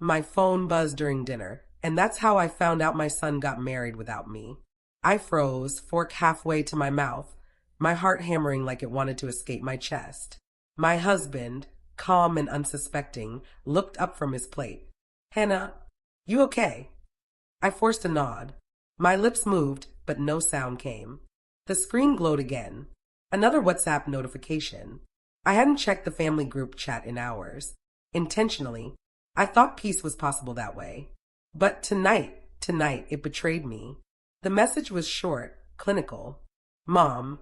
My phone buzzed during dinner, and that's how I found out my son got married without me. I froze, fork halfway to my mouth, my heart hammering like it wanted to escape my chest. My husband, calm and unsuspecting, looked up from his plate. Hannah, you okay? I forced a nod. My lips moved, but no sound came. The screen glowed again. Another WhatsApp notification. I hadn't checked the family group chat in hours. Intentionally, I thought peace was possible that way. But tonight, it betrayed me. The message was short, clinical. Mom,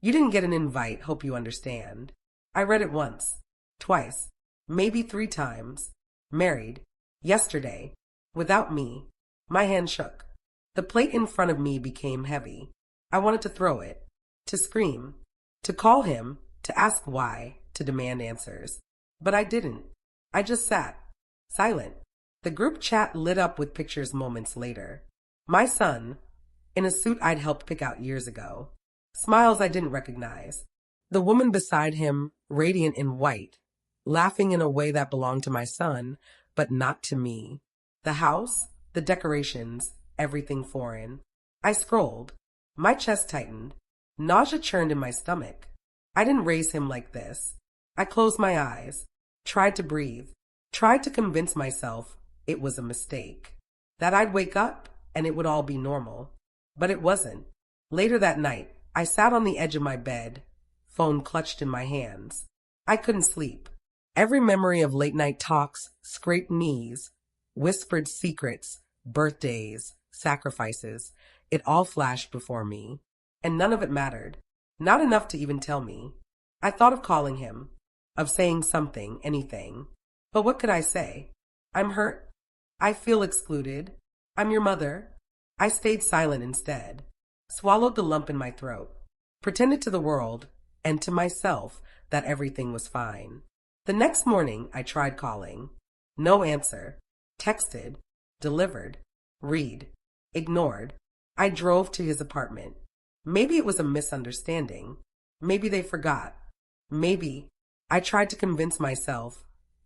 you didn't get an invite, hope you understand. I read it once, twice, maybe 3 times. Married, yesterday, without me. My hand shook. The plate in front of me became heavy. I wanted to throw it, to scream, to call him, to ask why, to demand answers. But I didn't. I just sat, silent. The group chat lit up with pictures moments later. My son, in a suit I'd helped pick out years ago. Smiles I didn't recognize. The woman beside him, radiant in white, laughing in a way that belonged to my son, but not to me. The house, the decorations, everything foreign. I scrolled. My chest tightened. Nausea churned in my stomach. I didn't raise him like this. I closed my eyes, tried to breathe, tried to convince myself it was a mistake, that I'd wake up and it would all be normal. But it wasn't. Later that night, I sat on the edge of my bed, phone clutched in my hands. I couldn't sleep. Every memory of late-night talks, scraped knees, whispered secrets, birthdays, sacrifices, it all flashed before me. And none of it mattered. Not enough to even tell me. I thought of calling him, of saying something, anything. But what could I say? I'm hurt. I feel excluded. I'm your mother. I stayed silent instead. Swallowed the lump in my throat. Pretended to the world, and to myself, that everything was fine. The next morning, I tried calling. No answer. Texted. Delivered. Read. Ignored. I drove to his apartment. Maybe it was a misunderstanding. Maybe they forgot. Maybe. I tried to convince myself,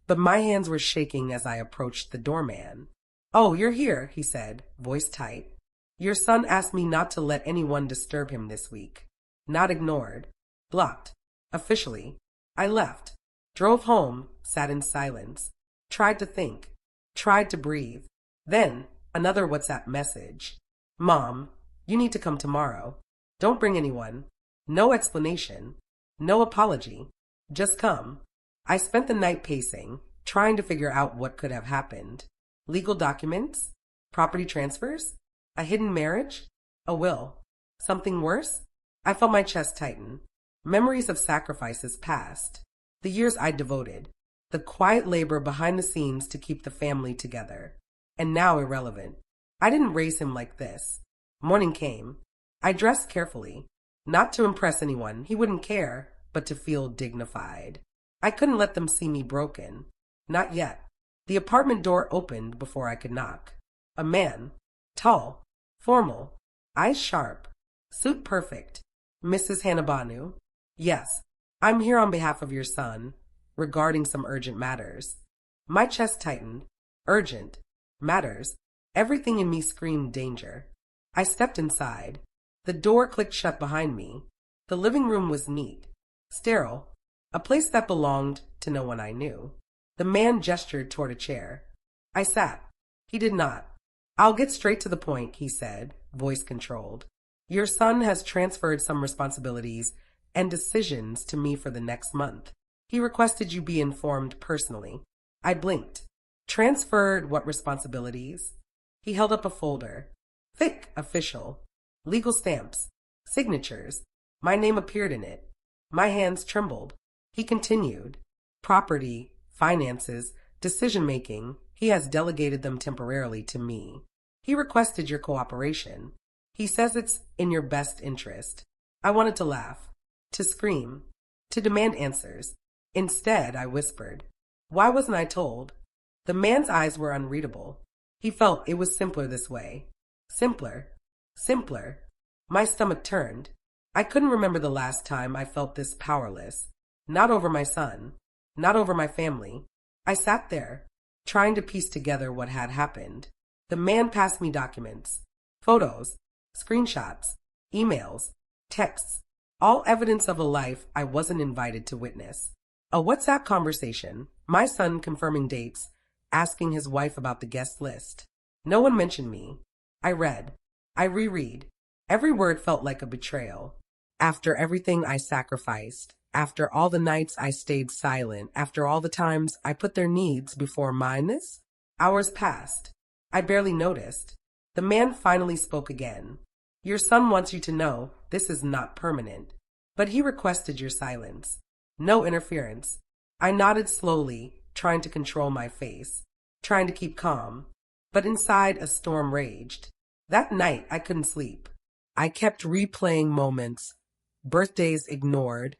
but my hands were shaking as I approached the doorman. Oh, you're here, he said, voice tight. Your son asked me not to let anyone disturb him this week. Not ignored. Blocked. Officially. I left. Drove home, sat in silence. Tried to think. Tried to breathe. Then, another WhatsApp message. Mom, you need to come tomorrow. Don't bring anyone. No explanation. No apology. Just come. I spent the night pacing, trying to figure out what could have happened. Legal documents? Property transfers? A hidden marriage? A will? Something worse? I felt my chest tighten. Memories of sacrifices passed. The years I'd devoted. The quiet labor behind the scenes to keep the family together. And now irrelevant. I didn't raise him like this. Morning came. I dressed carefully. Not to impress anyone, he wouldn't care, but to feel dignified. I couldn't let them see me broken. Not yet. The apartment door opened before I could knock. A man. Tall. Formal. Eyes sharp. Suit perfect. Mrs. Hanabanu. Yes, I'm here on behalf of your son, regarding some urgent matters. My chest tightened. Urgent. Matters. Everything in me screamed danger. I stepped inside. The door clicked shut behind me. The living room was neat. Sterile. A place that belonged to no one I knew. The man gestured toward a chair. I sat. He did not. I'll get straight to the point, he said, voice controlled. Your son has transferred some responsibilities and decisions to me for the next month. He requested you be informed personally. I blinked. Transferred what responsibilities? He held up a folder. Thick, official. Legal stamps. Signatures. My name appeared in it. My hands trembled. He continued. Property, finances, decision-making, he has delegated them temporarily to me. He requested your cooperation. He says it's in your best interest. I wanted to laugh, to scream, to demand answers. Instead, I whispered. Why wasn't I told? The man's eyes were unreadable. He felt it was simpler this way. Simpler. Simpler. My stomach turned. I couldn't remember the last time I felt this powerless. Not over my son. Not over my family. I sat there, trying to piece together what had happened. The man passed me documents, photos, screenshots, emails, texts, all evidence of a life I wasn't invited to witness. A WhatsApp conversation, my son confirming dates, asking his wife about the guest list. No one mentioned me. I read. I reread. Every word felt like a betrayal. After everything I sacrificed, after all the nights I stayed silent, after all the times I put their needs before mineness, hours passed. I barely noticed. The man finally spoke again. Your son wants you to know this is not permanent, but he requested your silence. No interference. I nodded slowly, trying to control my face, trying to keep calm. But inside a storm raged. That night I couldn't sleep. I kept replaying moments, birthdays ignored,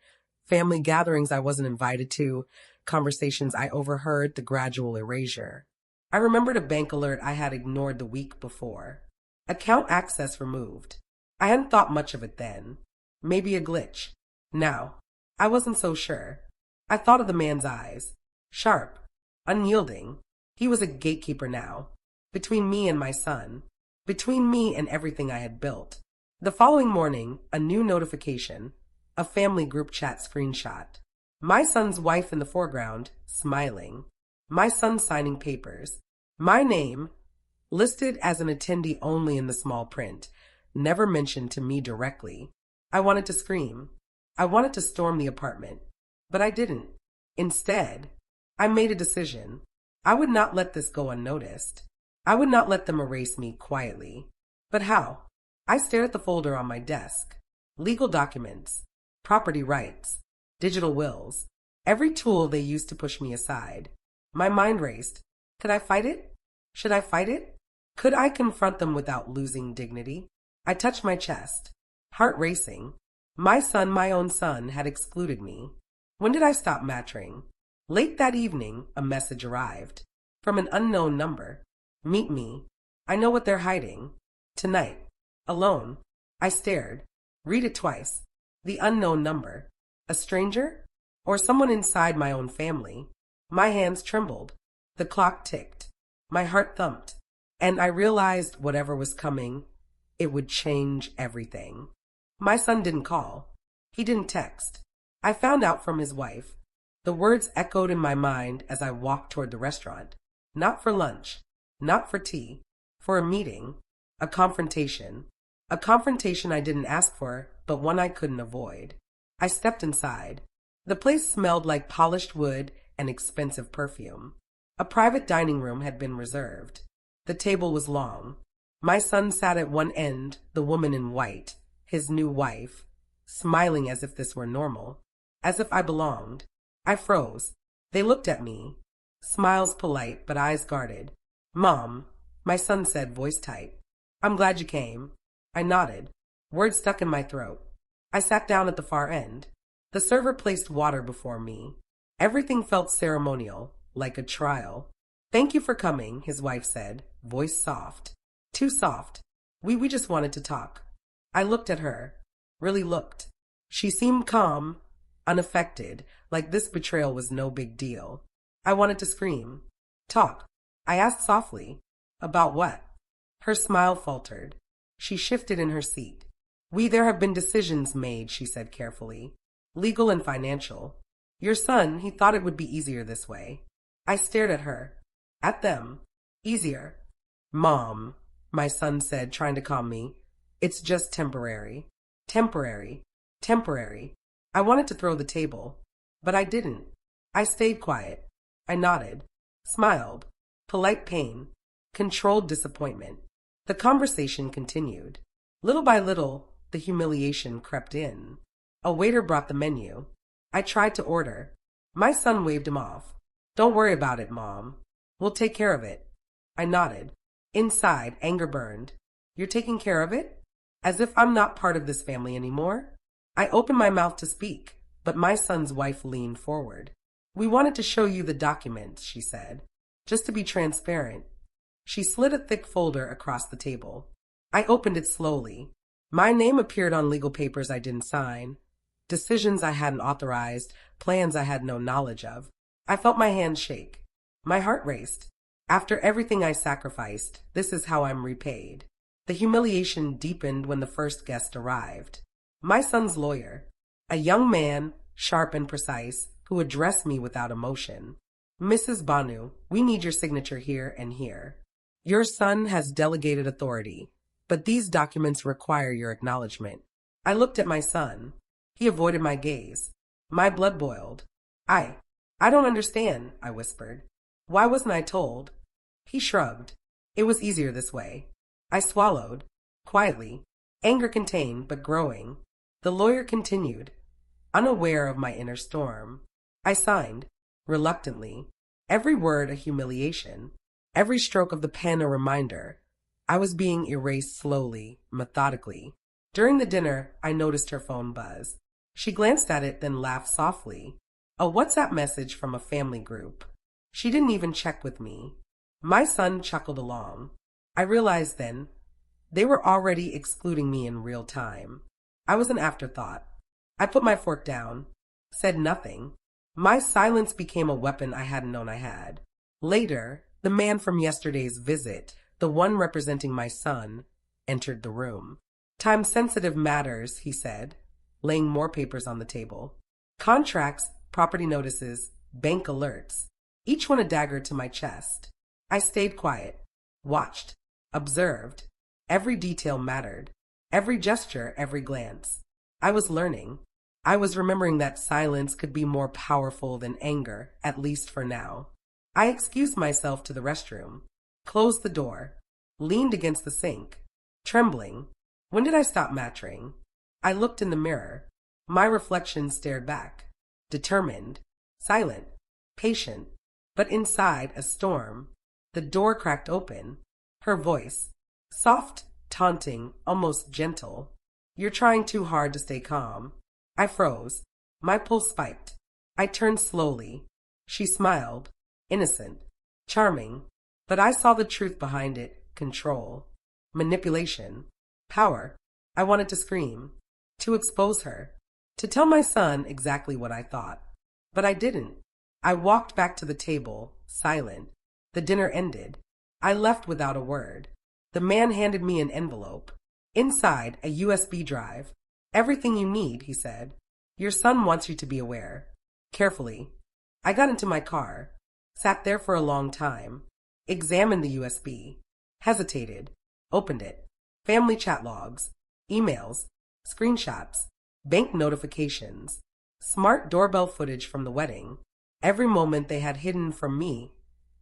family gatherings I wasn't invited to, conversations I overheard, the gradual erasure. I remembered a bank alert I had ignored the week before. Account access removed. I hadn't thought much of it then. Maybe a glitch. Now, I wasn't so sure. I thought of the man's eyes. Sharp. Unyielding. He was a gatekeeper now. Between me and my son. Between me and everything I had built. The following morning, a new notification. A family group chat screenshot. My son's wife in the foreground, smiling. My son signing papers. My name, listed as an attendee only in the small print, never mentioned to me directly. I wanted to scream. I wanted to storm the apartment. But I didn't. Instead, I made a decision. I would not let this go unnoticed. I would not let them erase me quietly. But how? I stared at the folder on my desk. Legal documents, property rights, digital wills, every tool they used to push me aside. My mind raced. Could I fight it? Should I fight it? Could I confront them without losing dignity? I touched my chest, heart racing. My son, my own son, had excluded me. When did I stop mattering? Late that evening, a message arrived. From an unknown number. Meet me. I know what they're hiding. Tonight. Alone. I stared. Read it twice. The unknown number. A stranger? Or someone inside my own family? My hands trembled. The clock ticked. My heart thumped. And I realized whatever was coming, it would change everything. My son didn't call. He didn't text. I found out from his wife. The words echoed in my mind as I walked toward the restaurant. Not for lunch. Not for tea. For a meeting. A confrontation. A confrontation I didn't ask for, but one I couldn't avoid. I stepped inside. The place smelled like polished wood and expensive perfume. A private dining room had been reserved. The table was long. My son sat at one end, the woman in white, his new wife, smiling as if this were normal, as if I belonged. I froze. They looked at me, smiles polite but eyes guarded. Mom, my son said, voice tight. I'm glad you came. I nodded. Words stuck in my throat. I sat down at the far end. The server placed water before me. Everything felt ceremonial, like a trial. Thank you for coming, his wife said, voice soft. Too soft. We just wanted to talk. I looked at her. Really looked. She seemed calm, unaffected, like this betrayal was no big deal. I wanted to scream. Talk. I asked softly. About what? Her smile faltered. She shifted in her seat. There have been decisions made, she said carefully. Legal and financial. Your son, he thought it would be easier this way. I stared at her. At them. Easier. Mom, my son said, trying to calm me. It's just temporary. Temporary. Temporary. I wanted to throw the table, but I didn't. I stayed quiet. I nodded. Smiled. Polite pain. Controlled disappointment. The conversation continued. Little by little, the humiliation crept in. A waiter brought the menu. I tried to order. My son waved him off. Don't worry about it, Mom. We'll take care of it. I nodded. Inside, anger burned. You're taking care of it? As if I'm not part of this family anymore? I opened my mouth to speak, but my son's wife leaned forward. We wanted to show you the documents, she said. Just to be transparent. She slid a thick folder across the table. I opened it slowly. My name appeared on legal papers I didn't sign. Decisions I hadn't authorized, plans I had no knowledge of. I felt my hands shake. My heart raced. After everything I sacrificed, this is how I'm repaid. The humiliation deepened when the first guest arrived. My son's lawyer, a young man, sharp and precise, who addressed me without emotion. Mrs. Banu, we need your signature here and here. Your son has delegated authority, but these documents require your acknowledgement. I looked at my son. He avoided my gaze. My blood boiled. I don't understand, I whispered. Why wasn't I told? He shrugged. It was easier this way. I swallowed, quietly, anger contained but growing. The lawyer continued, unaware of my inner storm. I signed, reluctantly, every word a humiliation, every stroke of the pen a reminder. I was being erased slowly, methodically. During the dinner, I noticed her phone buzz. She glanced at it, then laughed softly. A WhatsApp message from a family group. She didn't even check with me. My son chuckled along. I realized then, they were already excluding me in real time. I was an afterthought. I put my fork down, said nothing. My silence became a weapon I hadn't known I had. Later, the man from yesterday's visit, the one representing my son, entered the room. Time-sensitive matters, he said, laying more papers on the table. Contracts, property notices, bank alerts, each one a dagger to my chest. I stayed quiet, watched, observed. Every detail mattered. Every gesture, every glance. I was learning. I was remembering that silence could be more powerful than anger, at least for now. I excused myself to the restroom, closed the door, leaned against the sink, trembling. When did I stop mattering? I looked in the mirror. My reflection stared back, determined, silent, patient, but inside a storm. The door cracked open. Her voice, soft, taunting, almost gentle. You're trying too hard to stay calm. I froze. My pulse spiked. I turned slowly. She smiled, innocent, charming, but I saw the truth behind it. Control, manipulation, power. I wanted to scream, to expose her, to tell my son exactly what I thought. But I didn't. I walked back to the table, silent. The dinner ended. I left without a word. The man handed me an envelope. Inside, a USB drive. Everything you need, he said. Your son wants you to be aware. Carefully. I got into my car, sat there for a long time, examined the USB, hesitated, opened it. Family chat logs, emails, screenshots, bank notifications, smart doorbell footage from the wedding. Every moment they had hidden from me,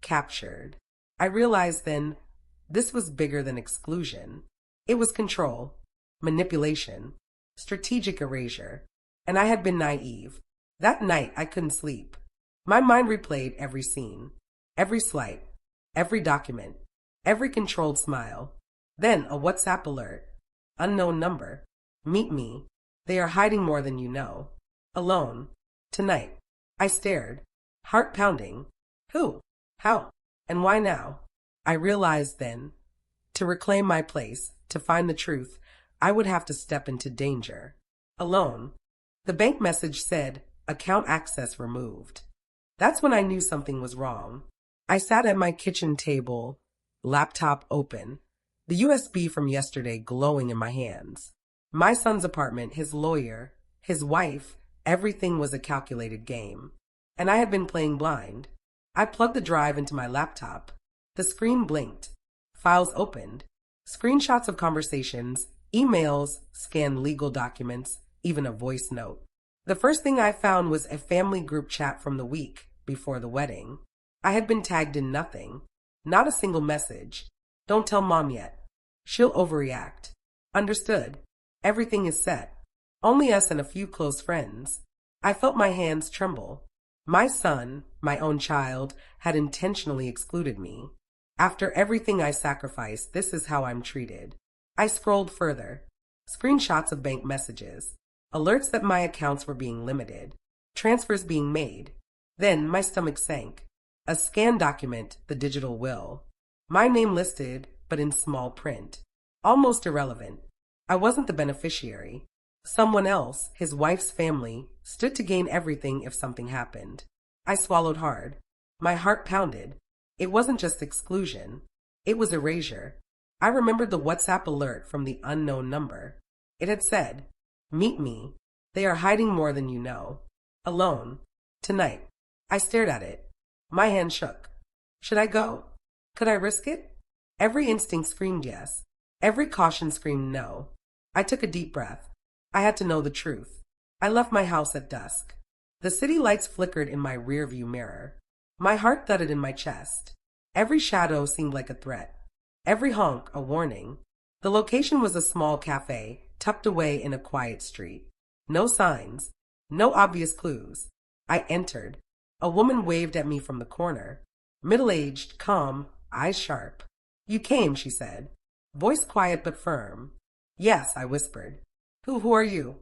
captured. I realized then, this was bigger than exclusion. It was control, manipulation, strategic erasure, and I had been naive. That night I couldn't sleep. My mind replayed every scene, every slight, every document, every controlled smile. Then a WhatsApp alert. Unknown number. Meet me. They are hiding more than you know. Alone. Tonight. I stared, heart pounding. Who? How? And why now? I realized then, to reclaim my place, to find the truth, I would have to step into danger. Alone. The bank message said, account access removed. That's when I knew something was wrong. I sat at my kitchen table, laptop open, the USB from yesterday glowing in my hands. My son's apartment, his lawyer, his wife, everything was a calculated game. And I had been playing blind. I plugged the drive into my laptop. The screen blinked. Files opened. Screenshots of conversations, emails, scanned legal documents, even a voice note. The first thing I found was a family group chat from the week before the wedding. I had been tagged in nothing. Not a single message. Don't tell mom yet. She'll overreact. Understood. Everything is set. Only us and a few close friends. I felt my hands tremble. My son, my own child, had intentionally excluded me. After everything I sacrificed, this is how I'm treated. I scrolled further. Screenshots of bank messages. Alerts that my accounts were being limited. Transfers being made. Then my stomach sank. A scanned document, the digital will. My name listed, but in small print. Almost irrelevant. I wasn't the beneficiary. Someone else, his wife's family, stood to gain everything if something happened. I swallowed hard. My heart pounded. It wasn't just exclusion. It was erasure. I remembered the WhatsApp alert from the unknown number. It had said, "Meet me. They are hiding more than you know. Alone. Tonight." I stared at it. My hand shook. Should I go? Could I risk it? Every instinct screamed yes. Every caution screamed no. I took a deep breath. I had to know the truth. I left my house at dusk. The city lights flickered in my rearview mirror. My heart thudded in my chest. Every shadow seemed like a threat. Every honk a warning. The location was a small cafe, tucked away in a quiet street. No signs. No obvious clues. I entered. A woman waved at me from the corner. Middle-aged, calm, eyes sharp. "You came," she said. Voice quiet but firm. "Yes," I whispered. Who are you?"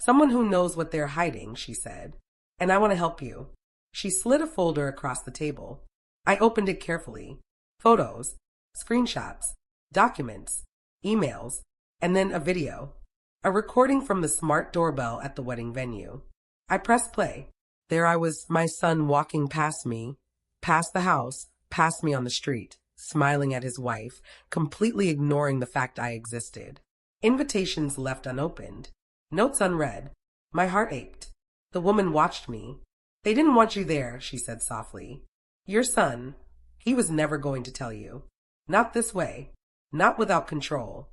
"Someone who knows what they're hiding," she said. "And I want to help you." She slid a folder across the table. I opened it carefully. Photos, screenshots, documents, emails, and then a video. A recording from the smart doorbell at the wedding venue. I pressed play. There I was, my son walking past me, past the house, past me on the street, smiling at his wife, completely ignoring the fact I existed. Invitations left unopened. Notes unread. My heart ached. The woman watched me. "They didn't want you there," she said softly. "Your son, he was never going to tell you. Not this way. Not without control."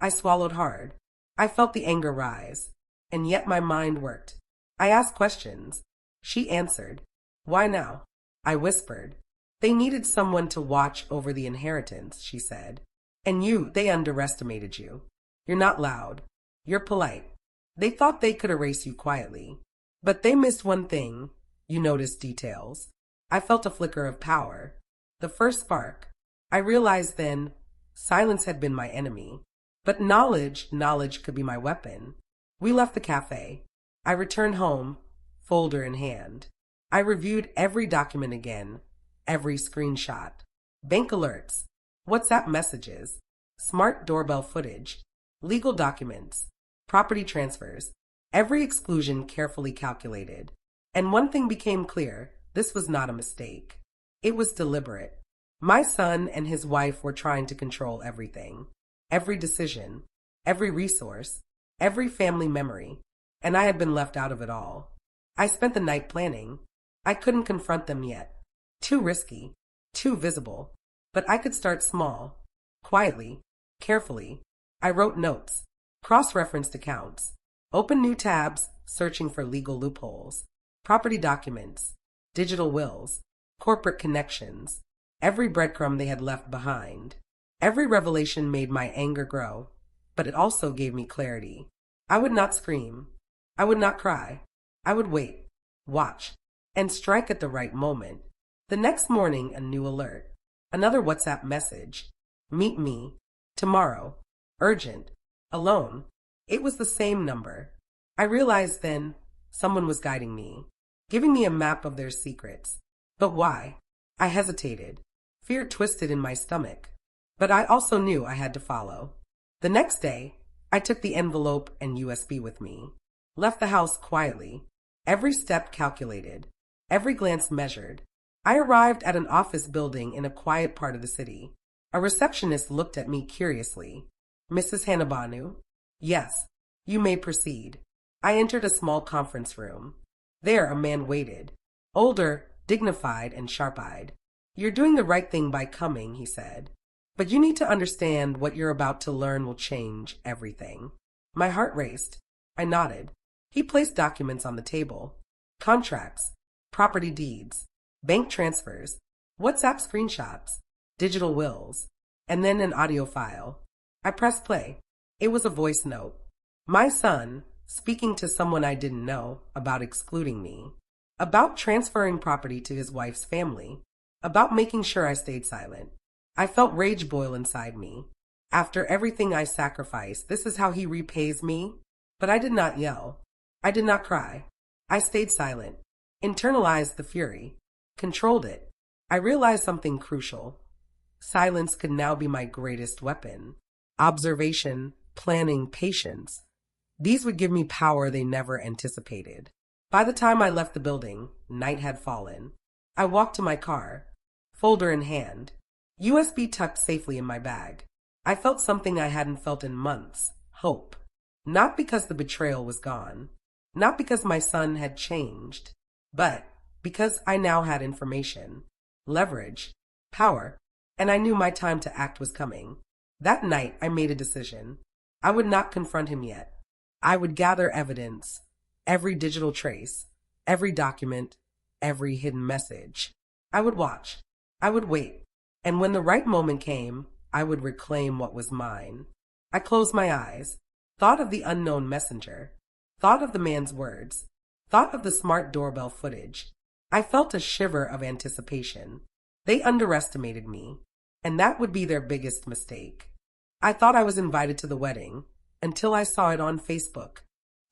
I swallowed hard. I felt the anger rise. And yet my mind worked. I asked questions. She answered. "Why now?" I whispered. "They needed someone to watch over the inheritance," she said. "And they underestimated you. You're not loud. You're polite. They thought they could erase you quietly. But they missed one thing. You noticed details." I felt a flicker of power. The first spark. I realized then silence had been my enemy. But knowledge could be my weapon. We left the cafe. I returned home, folder in hand. I reviewed every document again, every screenshot. Bank alerts, WhatsApp messages, smart doorbell footage, legal documents, property transfers, every exclusion carefully calculated. And one thing became clear, this was not a mistake. It was deliberate. My son and his wife were trying to control everything. Every decision, every resource, every family memory. And I had been left out of it all. I spent the night planning. I couldn't confront them yet. Too risky, too visible. But I could start small, quietly, carefully. I wrote notes, cross-referenced accounts, opened new tabs, searching for legal loopholes, property documents, digital wills, corporate connections, every breadcrumb they had left behind. Every revelation made my anger grow, but it also gave me clarity. I would not scream. I would not cry. I would wait, watch, and strike at the right moment. The next morning, a new alert. Another WhatsApp message. "Meet me. Tomorrow. Urgent. Alone." It was the same number. I realized then someone was guiding me, giving me a map of their secrets. But why? I hesitated. Fear twisted in my stomach. But I also knew I had to follow. The next day, I took the envelope and USB with me, left the house quietly, every step calculated, every glance measured. I arrived at an office building in a quiet part of the city. A receptionist looked at me curiously. "Mrs. Hanabanu?" "Yes, you may proceed." I entered a small conference room. There a man waited, older, dignified, and sharp-eyed. "You're doing the right thing by coming," he said. "But you need to understand what you're about to learn will change everything." My heart raced. I nodded. He placed documents on the table. Contracts, property deeds, bank transfers, WhatsApp screenshots, digital wills, and then an audio file. I pressed play. It was a voice note. My son, speaking to someone I didn't know, about excluding me, about transferring property to his wife's family, about making sure I stayed silent. I felt rage boil inside me. After everything I sacrificed, this is how he repays me? But I did not yell. I did not cry. I stayed silent, internalized the fury, controlled it. I realized something crucial. Silence could now be my greatest weapon. Observation, planning, patience. These would give me power they never anticipated. By the time I left the building, night had fallen. I walked to my car. folder in hand, USB tucked safely in my bag. I felt something I hadn't felt in months, hope. Not because the betrayal was gone, not because my son had changed, but because I now had information, leverage, power, and I knew my time to act was coming. That night, I made a decision. I would not confront him yet. I would gather evidence, every digital trace, every document, every hidden message. I would watch. I would wait. And when the right moment came, I would reclaim what was mine. I closed my eyes, thought of the unknown messenger, thought of the man's words, thought of the smart doorbell footage. I felt a shiver of anticipation. They underestimated me, and that would be their biggest mistake. I thought I was invited to the wedding, until I saw it on Facebook.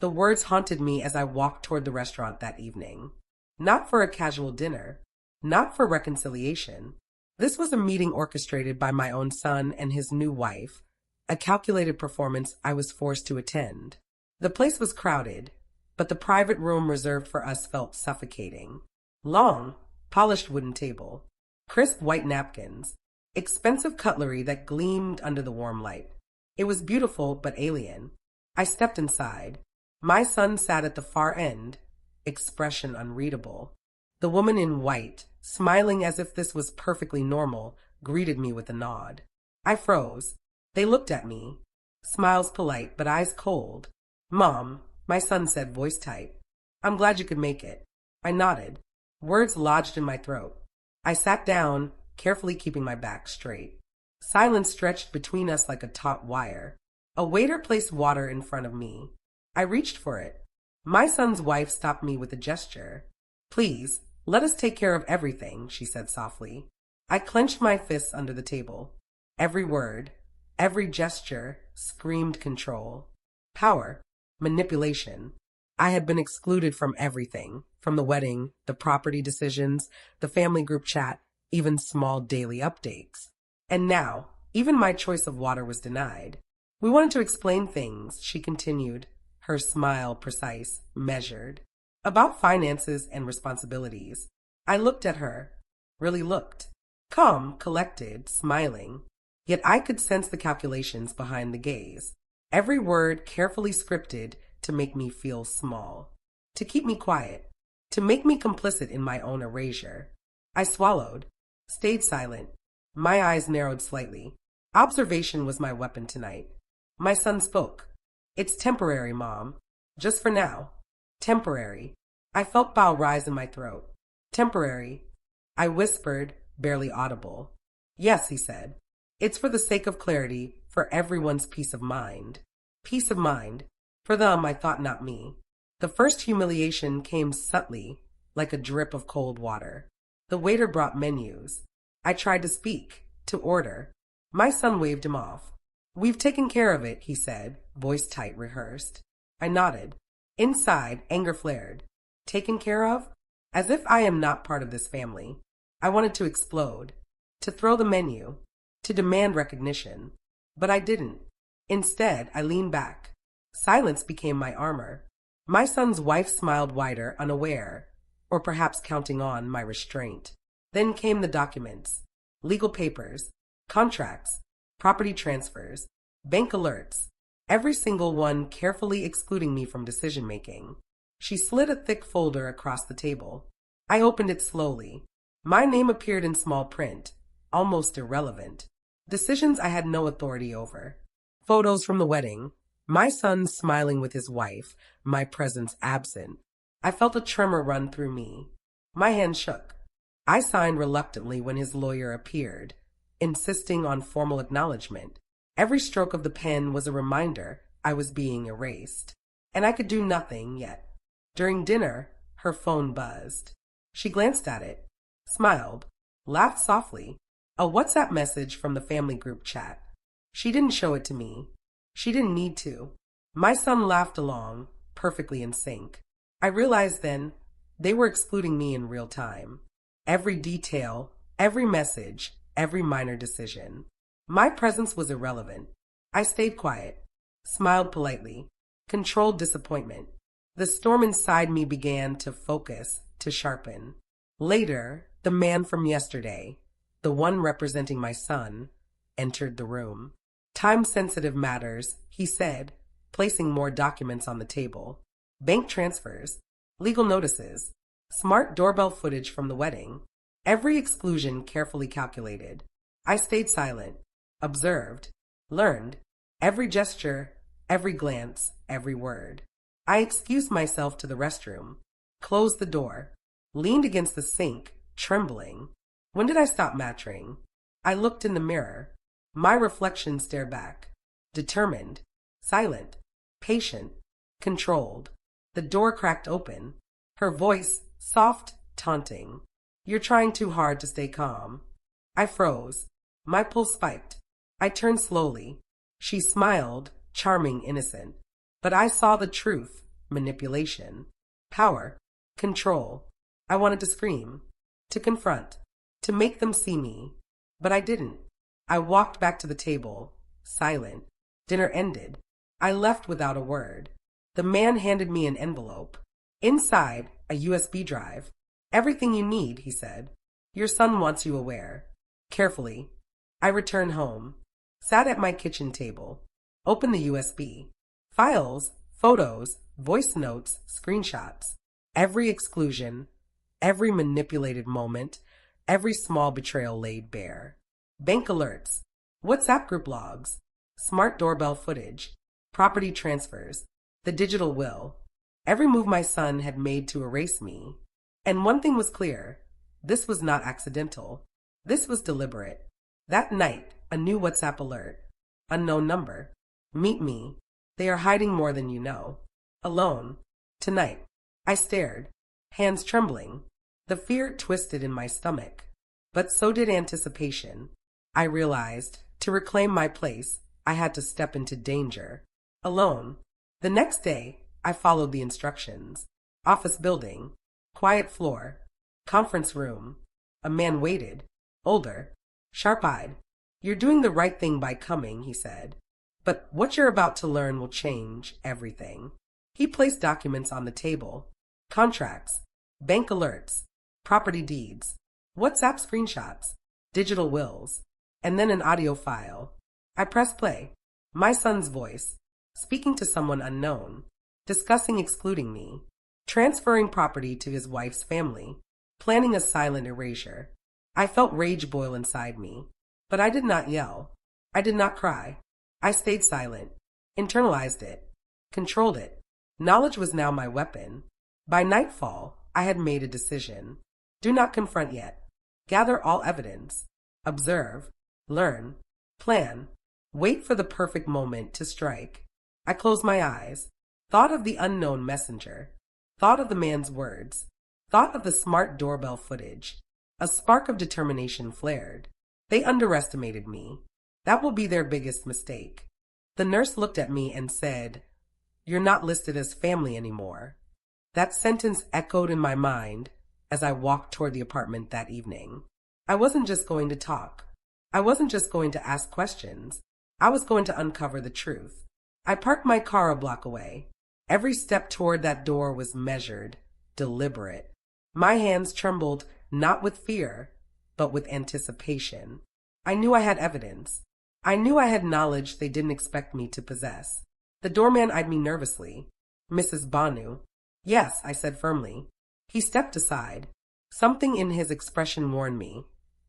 The words haunted me as I walked toward the restaurant that evening. Not for a casual dinner, not for reconciliation. This was a meeting orchestrated by my own son and his new wife, a calculated performance I was forced to attend. The place was crowded, but the private room reserved for us felt suffocating. Long, polished wooden table, crisp white napkins, expensive cutlery that gleamed under the warm light. It was beautiful but alien. I stepped inside. My son sat at the far end, expression unreadable. The woman in white, smiling as if this was perfectly normal, greeted me with a nod. I froze. They looked at me, smiles polite but eyes cold. "Mom," my son said, voice tight. "I'm glad you could make it." I nodded. Words lodged in my throat. I sat down, carefully keeping my back straight. Silence stretched between us like a taut wire. A waiter placed water in front of me. I reached for it. My son's wife stopped me with a gesture. "Please, let us take care of everything," she said softly. I clenched my fists under the table. Every word, every gesture screamed control, power, manipulation. I had been excluded from everything, from the wedding, the property decisions, the family group chat, even small daily updates. And now, even my choice of water was denied. "We wanted to explain things," she continued, her smile precise, measured, "about finances and responsibilities." I looked at her, really looked, calm, collected, smiling. Yet I could sense the calculations behind the gaze, every word carefully scripted to make me feel small, to keep me quiet, to make me complicit in my own erasure. I swallowed, stayed silent. My eyes narrowed slightly. Observation was my weapon tonight. My son spoke. "It's temporary, Mom. Just for now. Temporary." I felt bile rise in my throat. "Temporary." I whispered, barely audible. "Yes," he said. "It's for the sake of clarity, for everyone's peace of mind." Peace of mind. For them, I thought, not me. The first humiliation came subtly, like a drip of cold water. The waiter brought menus. I tried to speak, to order. My son waved him off. "We've taken care of it," he said, voice tight, rehearsed. I nodded. Inside, anger flared. Taken care of? As if I am not part of this family. I wanted to explode, to throw the menu, to demand recognition. But I didn't. Instead, I leaned back. Silence became my armor. My son's wife smiled wider, unaware, or perhaps counting on my restraint. Then came the documents, legal papers, contracts, property transfers, bank alerts, every single one carefully excluding me from decision-making. She slid a thick folder across the table. I opened it slowly. My name appeared in small print, almost irrelevant. Decisions I had no authority over. Photos from the wedding. My son smiling with his wife, my presence absent. I felt a tremor run through me. My hand shook. I signed reluctantly when his lawyer appeared, insisting on formal acknowledgement. Every stroke of the pen was a reminder I was being erased. And I could do nothing yet. During dinner, her phone buzzed. She glanced at it, smiled, laughed softly. A WhatsApp message from the family group chat. She didn't show it to me. She didn't need to. My son laughed along, perfectly in sync. I realized then they were excluding me in real time. Every detail, every message, every minor decision. My presence was irrelevant. I stayed quiet, smiled politely, controlled disappointment. The storm inside me began to focus, to sharpen. Later, the man from yesterday, the one representing my son, entered the room. Time-sensitive matters, he said, placing more documents on the table. Bank transfers, legal notices, smart doorbell footage from the wedding. Every exclusion carefully calculated. I stayed silent, observed, learned, every gesture, every glance, every word. I excused myself to the restroom, closed the door, leaned against the sink, trembling. When did I stop mattering? I looked in the mirror. My reflection stared back. Determined, silent, patient, controlled. The door cracked open. Her voice, soft, taunting. You're trying too hard to stay calm. I froze. My pulse spiked. I turned slowly. She smiled, charming, innocent. But I saw the truth. Manipulation. Power. Control. I wanted to scream. To confront. To make them see me. But I didn't. I walked back to the table, silent. Dinner ended. I left without a word. The man handed me an envelope. Inside, a USB drive. Everything you need, he said. Your son wants you aware. Carefully. I returned home. Sat at my kitchen table. Opened the USB. Files, photos, voice notes, screenshots. Every exclusion, every manipulated moment, every small betrayal laid bare. Bank alerts, WhatsApp group logs, smart doorbell footage, property transfers, the digital will. Every move my son had made to erase me. And one thing was clear. This was not accidental. This was deliberate. That night, a new WhatsApp alert. Unknown number. Meet me. They are hiding more than you know. Alone. Tonight. I stared, hands trembling. The fear twisted in my stomach. But so did anticipation. I realized, to reclaim my place, I had to step into danger. Alone. The next day, I followed the instructions. Office building. Quiet floor. Conference room. A man waited. Older. Sharp-eyed. You're doing the right thing by coming, he said. But what you're about to learn will change everything. He placed documents on the table. Contracts. Bank alerts. Property deeds. WhatsApp screenshots. Digital wills. And then an audio file. I pressed play. My son's voice. Speaking to someone unknown. Discussing excluding me. Transferring property to his wife's family. Planning a silent erasure. I felt rage boil inside me. But I did not yell. I did not cry. I stayed silent. Internalized it. Controlled it. Knowledge was now my weapon. By nightfall, I had made a decision. Do not confront yet. Gather all evidence. Observe. Learn. Plan. Wait for the perfect moment to strike. I closed my eyes. Thought of the unknown messenger. Thought of the man's words. Thought of the smart doorbell footage. A spark of determination flared. They underestimated me. That will be their biggest mistake. The nurse looked at me and said, "You're not listed as family anymore." That sentence echoed in my mind as I walked toward the apartment that evening. I wasn't just going to talk. I wasn't just going to ask questions. I was going to uncover the truth. I parked my car a block away. Every step toward that door was measured, deliberate. My hands trembled not with fear, but with anticipation. I knew I had evidence. I knew I had knowledge they didn't expect me to possess. The doorman eyed me nervously. "Mrs. Banu." "Yes," I said firmly. He stepped aside. Something in his expression warned me.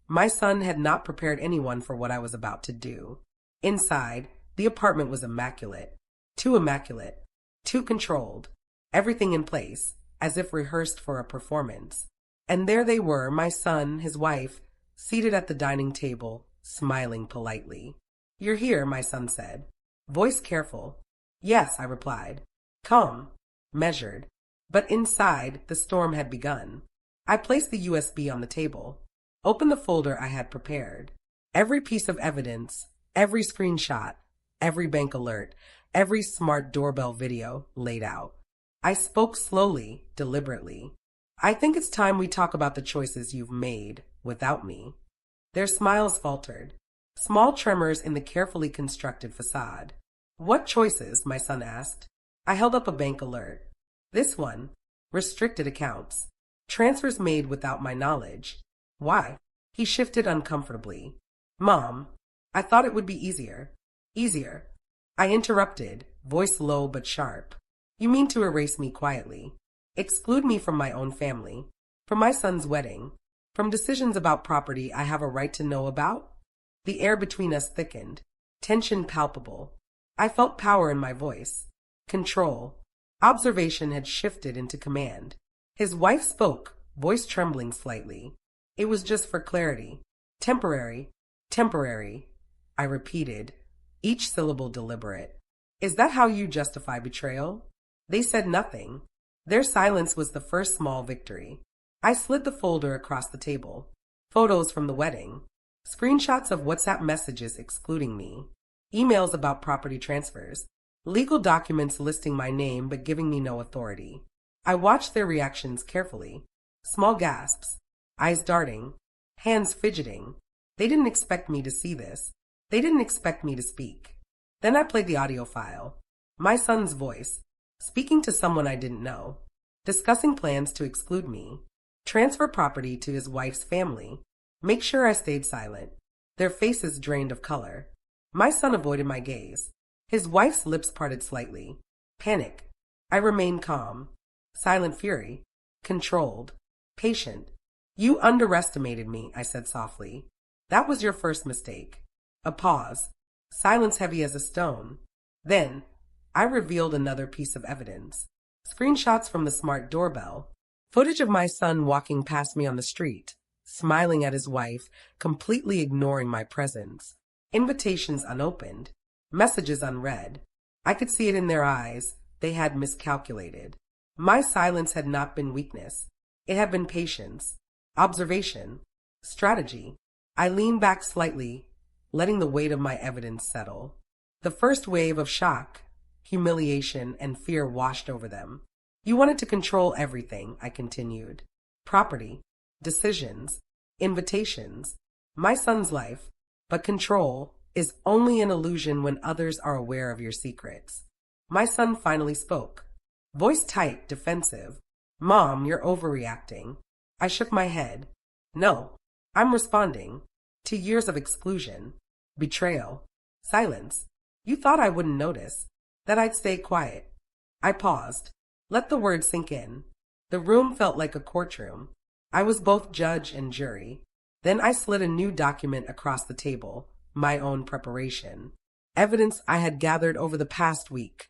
My son had not prepared anyone for what I was about to do. Inside, the apartment was immaculate. Too controlled. Everything in place, as if rehearsed for a performance. And there they were, my son, his wife, seated at the dining table, smiling politely. "You're here," my son said. Voice careful. "Yes," I replied. Calm. Measured. But inside, the storm had begun. I placed the USB on the table. Opened the folder I had prepared. Every piece of evidence, every screenshot, every bank alert, every smart doorbell video laid out. I spoke slowly, deliberately. "I think it's time we talk about the choices you've made without me." Their smiles faltered, small tremors in the carefully constructed facade. "What choices?" my son asked. I held up a bank alert. This one, restricted accounts, transfers made without my knowledge. Why? He shifted uncomfortably. Mom, I thought it would be easier. Easier. I interrupted, voice low but sharp. You mean to erase me quietly? Exclude me from my own family? From my son's wedding? From decisions about property I have a right to know about? The air between us thickened, tension palpable. I felt power in my voice. Control. Observation had shifted into command. His wife spoke, voice trembling slightly. It was just for clarity. Temporary. Temporary. I repeated, each syllable deliberate. Is that how you justify betrayal? They said nothing. Their silence was the first small victory. I slid the folder across the table. Photos from the wedding. Screenshots of WhatsApp messages excluding me. Emails about property transfers. Legal documents listing my name but giving me no authority. I watched their reactions carefully. Small gasps. Eyes darting. Hands fidgeting. They didn't expect me to see this. They didn't expect me to speak. Then I played the audio file. My son's voice. Speaking to someone I didn't know. Discussing plans to exclude me. Transfer property to his wife's family. Make sure I stayed silent. Their faces drained of color. My son avoided my gaze. His wife's lips parted slightly. Panic. I remained calm. Silent fury. Controlled. Patient. You underestimated me, I said softly. That was your first mistake. A pause. Silence heavy as a stone. Then, I revealed another piece of evidence. Screenshots from the smart doorbell. Footage of my son walking past me on the street, smiling at his wife, completely ignoring my presence. Invitations unopened. Messages unread. I could see it in their eyes. They had miscalculated. My silence had not been weakness. It had been patience, observation, strategy. I leaned back slightly, letting the weight of my evidence settle. The first wave of shock, humiliation, and fear washed over them. You wanted to control everything, I continued. Property, decisions, invitations, my son's life. But control is only an illusion when others are aware of your secrets. My son finally spoke. Voice tight, defensive. Mom, you're overreacting. I shook my head. No, I'm responding to years of exclusion, betrayal, silence. You thought I wouldn't notice, that I'd stay quiet. I paused. Let the words sink in. The room felt like a courtroom. I was both judge and jury. Then I slid a new document across the table, my own preparation. Evidence I had gathered over the past week.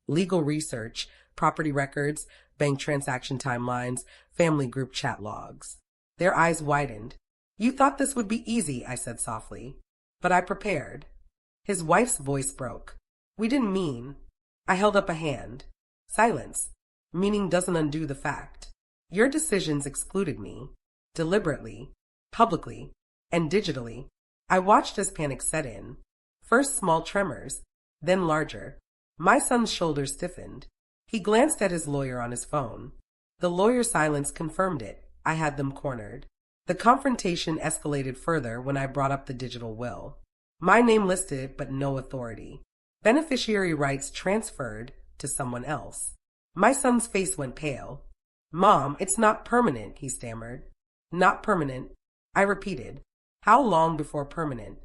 Legal research, property records, bank transaction timelines, family group chat logs. Their eyes widened. You thought this would be easy, I said softly. But I prepared. His wife's voice broke. We didn't mean. I held up a hand. Silence. Meaning doesn't undo the fact. Your decisions excluded me. Deliberately, publicly, and digitally. I watched as panic set in. First small tremors, then larger. My son's shoulders stiffened. He glanced at his lawyer on his phone. The lawyer's silence confirmed it. I had them cornered. The confrontation escalated further when I brought up the digital will. My name listed, but no authority. Beneficiary rights transferred to someone else. My son's face went pale. Mom, it's not permanent, he stammered. Not permanent, I repeated. How long before permanent?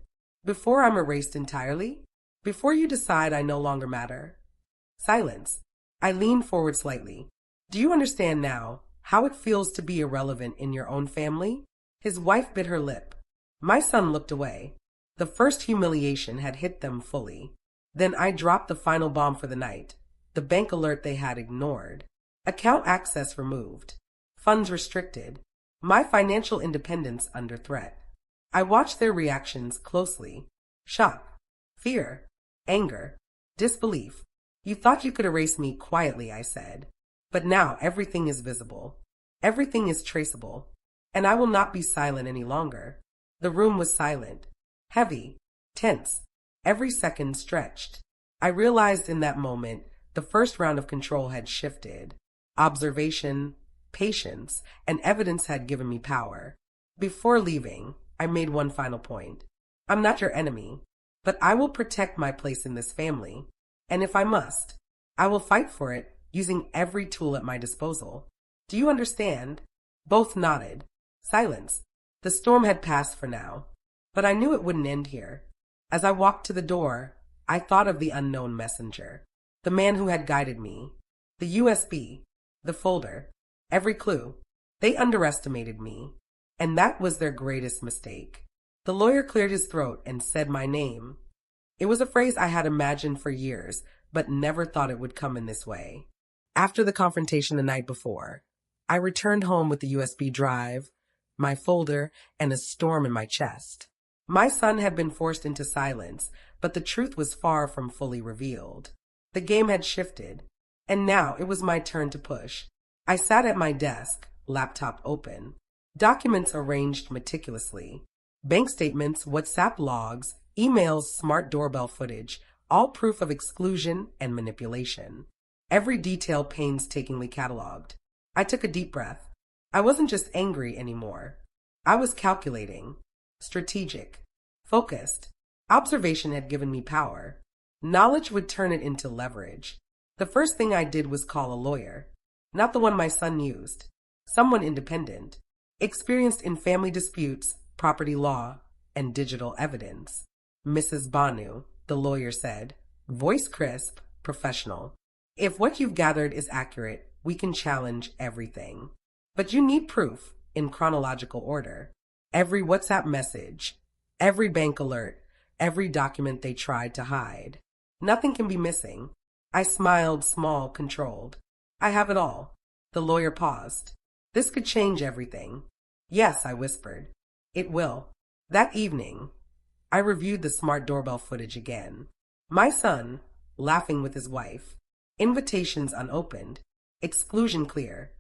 Before I'm erased entirely? Before you decide I no longer matter? Silence. I leaned forward slightly. Do you understand now how it feels to be irrelevant in your own family? His wife bit her lip. My son looked away. The first humiliation had hit them fully. Then I dropped the final bomb for the night. The bank alert they had ignored. Account access removed. Funds restricted. My financial independence under threat. I watched their reactions closely. Shock, fear, anger, disbelief. You thought you could erase me quietly, I said. But now everything is visible. Everything is traceable. And I will not be silent any longer. The room was silent. Heavy. Tense. Every second stretched. I realized in that moment the first round of control had shifted. Observation, patience, and evidence had given me power. Before leaving, I made one final point. I'm not your enemy, but I will protect my place in this family. And if I must, I will fight for it using every tool at my disposal. Do you understand? Both nodded. Silence. The storm had passed for now, but I knew it wouldn't end here. As I walked to the door, I thought of the unknown messenger, the man who had guided me, the USB, the folder, every clue. They underestimated me, and that was their greatest mistake. The lawyer cleared his throat and said my name. It was a phrase I had imagined for years, but never thought it would come in this way. After the confrontation the night before, I returned home with the USB drive, my folder, and a storm in my chest. My son had been forced into silence, but the truth was far from fully revealed. The game had shifted, and now it was my turn to push. I sat at my desk, laptop open, documents arranged meticulously. Bank statements, WhatsApp logs, emails, smart doorbell footage, all proof of exclusion and manipulation. Every detail painstakingly cataloged. I took a deep breath. I wasn't just angry anymore. I was calculating, strategic, focused. Observation had given me power. Knowledge would turn it into leverage. The first thing I did was call a lawyer. Not the one my son used. Someone independent, experienced in family disputes, property law, and digital evidence. Mrs. Banu, the lawyer said, voice crisp, professional. If what you've gathered is accurate, we can challenge everything. But you need proof in chronological order. Every WhatsApp message, every bank alert, every document they tried to hide. Nothing can be missing. I smiled, small, controlled. I have it all. The lawyer paused. This could change everything. Yes, I whispered. It will. That evening, I reviewed the smart doorbell footage again. My son, laughing with his wife. Invitations unopened. Exclusion clear.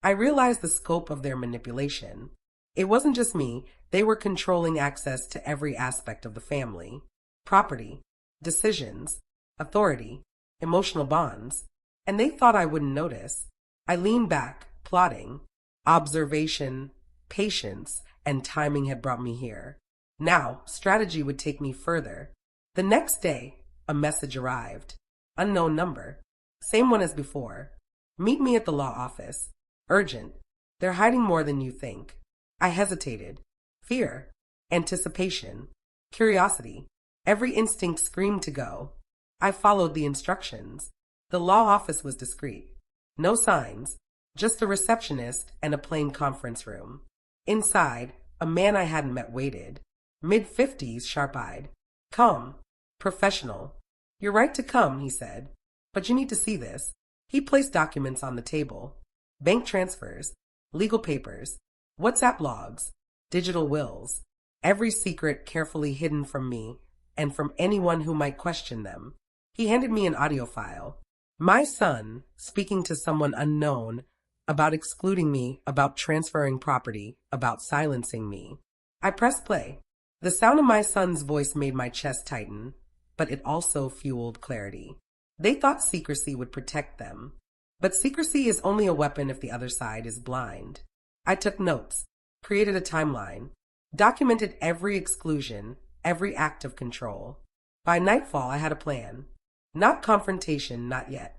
I realized the scope of their manipulation. It wasn't just me. They were controlling access to every aspect of the family. Property, decisions, authority, emotional bonds. And they thought I wouldn't notice. I leaned back, plotting. Observation, patience, and timing had brought me here. Now, strategy would take me further. The next day, a message arrived. Unknown number. Same one as before. Meet me at the law office. Urgent. They're hiding more than you think. I hesitated. Fear. Anticipation. Curiosity. Every instinct screamed to go. I followed the instructions. The law office was discreet. No signs. Just a receptionist and a plain conference room. Inside, a man I hadn't met waited. Mid-50s, sharp-eyed. Calm. Professional. You're right to come, he said. But you need to see this. He placed documents on the table. Bank transfers, legal papers, WhatsApp logs, digital wills. Every secret carefully hidden from me and from anyone who might question them. He handed me an audio file. My son speaking to someone unknown about excluding me, about transferring property, about silencing me. I pressed play. The sound of my son's voice made my chest tighten, but it also fueled clarity. They thought secrecy would protect them. But secrecy is only a weapon if the other side is blind. I took notes, created a timeline, documented every exclusion, every act of control. By nightfall, I had a plan. Not confrontation, not yet.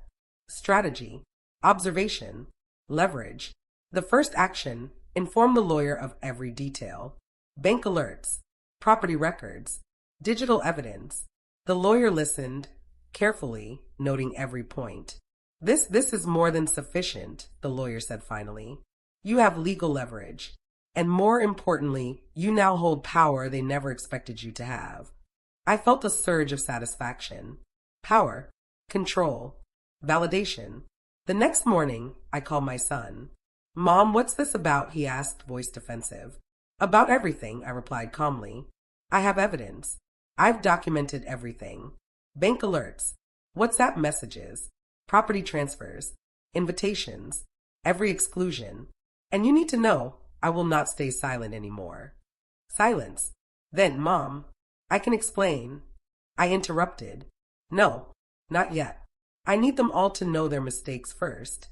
Strategy, observation, leverage. The first action, inform the lawyer of every detail. Bank alerts, property records, digital evidence. The lawyer listened, carefully, noting every point. This is more than sufficient, the lawyer said finally. You have legal leverage. And more importantly, you now hold power they never expected you to have. I felt a surge of satisfaction. Power, control, validation. The next morning, I called my son. Mom, what's this about? He asked, voice defensive. About everything, I replied calmly. I have evidence. I've documented everything. Bank alerts, WhatsApp messages, property transfers, invitations, every exclusion. And you need to know, I will not stay silent anymore. Silence. Then, Mom, I can explain. I interrupted. No, not yet. I need them all to know their mistakes first.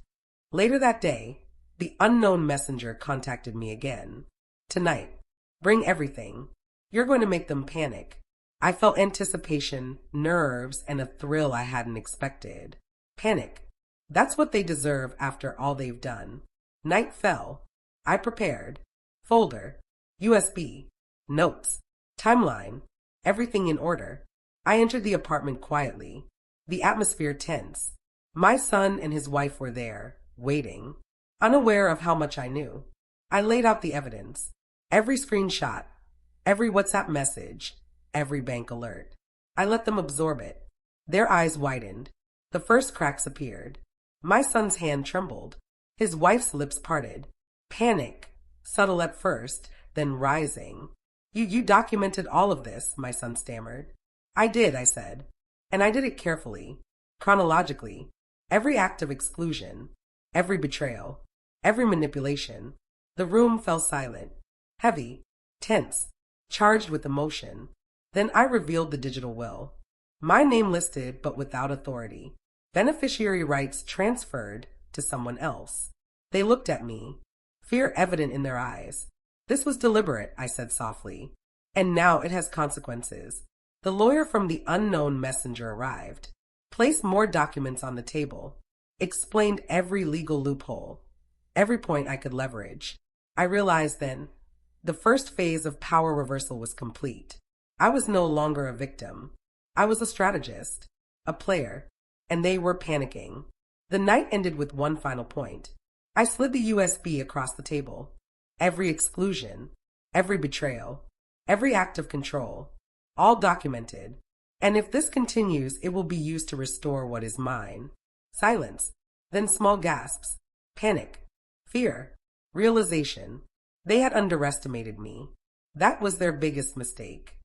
Later that day, the unknown messenger contacted me again. Tonight, bring everything. You're going to make them panic. I felt anticipation, nerves, and a thrill I hadn't expected. Panic. That's what they deserve after all they've done. Night fell. I prepared. Folder. USB, notes, timeline, everything in order. I entered the apartment quietly, the atmosphere tense. My son and his wife were there, waiting, unaware of how much I knew. I laid out the evidence. Every screenshot, every WhatsApp message, every bank alert. I let them absorb it. Their eyes widened. The first cracks appeared. My son's hand trembled. His wife's lips parted. Panic, subtle at first, then rising. You documented all of this, my son stammered. I did, I said. And I did it carefully, chronologically. Every act of exclusion, every betrayal, every manipulation. The room fell silent, heavy, tense, charged with emotion. Then I revealed the digital will. My name listed, but without authority. Beneficiary rights transferred to someone else. They looked at me, fear evident in their eyes. This was deliberate, I said softly. And now it has consequences. The lawyer from the unknown messenger arrived, placed more documents on the table, explained every legal loophole, every point I could leverage. I realized then, the first phase of power reversal was complete. I was no longer a victim. I was a strategist, a player, and they were panicking. The night ended with one final point. I slid the USB across the table. Every exclusion, every betrayal, every act of control, all documented. And if this continues, it will be used to restore what is mine. Silence, then small gasps, panic, fear, realization. They had underestimated me. That was their biggest mistake.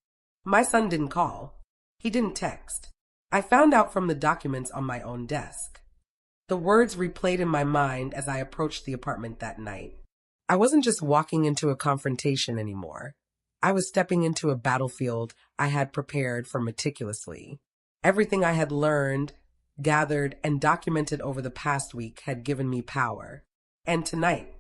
My son didn't call. He didn't text. I found out from the documents on my own desk. The words replayed in my mind as I approached the apartment that night. I wasn't just walking into a confrontation anymore. I was stepping into a battlefield I had prepared for meticulously. Everything I had learned, gathered, and documented over the past week had given me power. And tonight,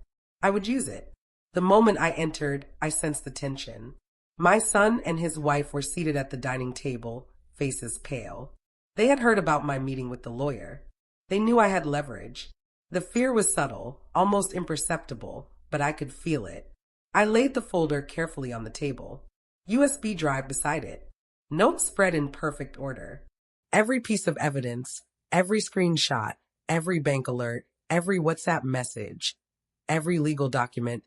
I would use it. The moment I entered, I sensed the tension. My son and his wife were seated at the dining table, faces pale. They had heard about my meeting with the lawyer. They knew I had leverage. The fear was subtle, almost imperceptible, but I could feel it. I laid the folder carefully on the table. USB drive beside it. Notes spread in perfect order. Every piece of evidence, every screenshot, every bank alert, every WhatsApp message, every legal document,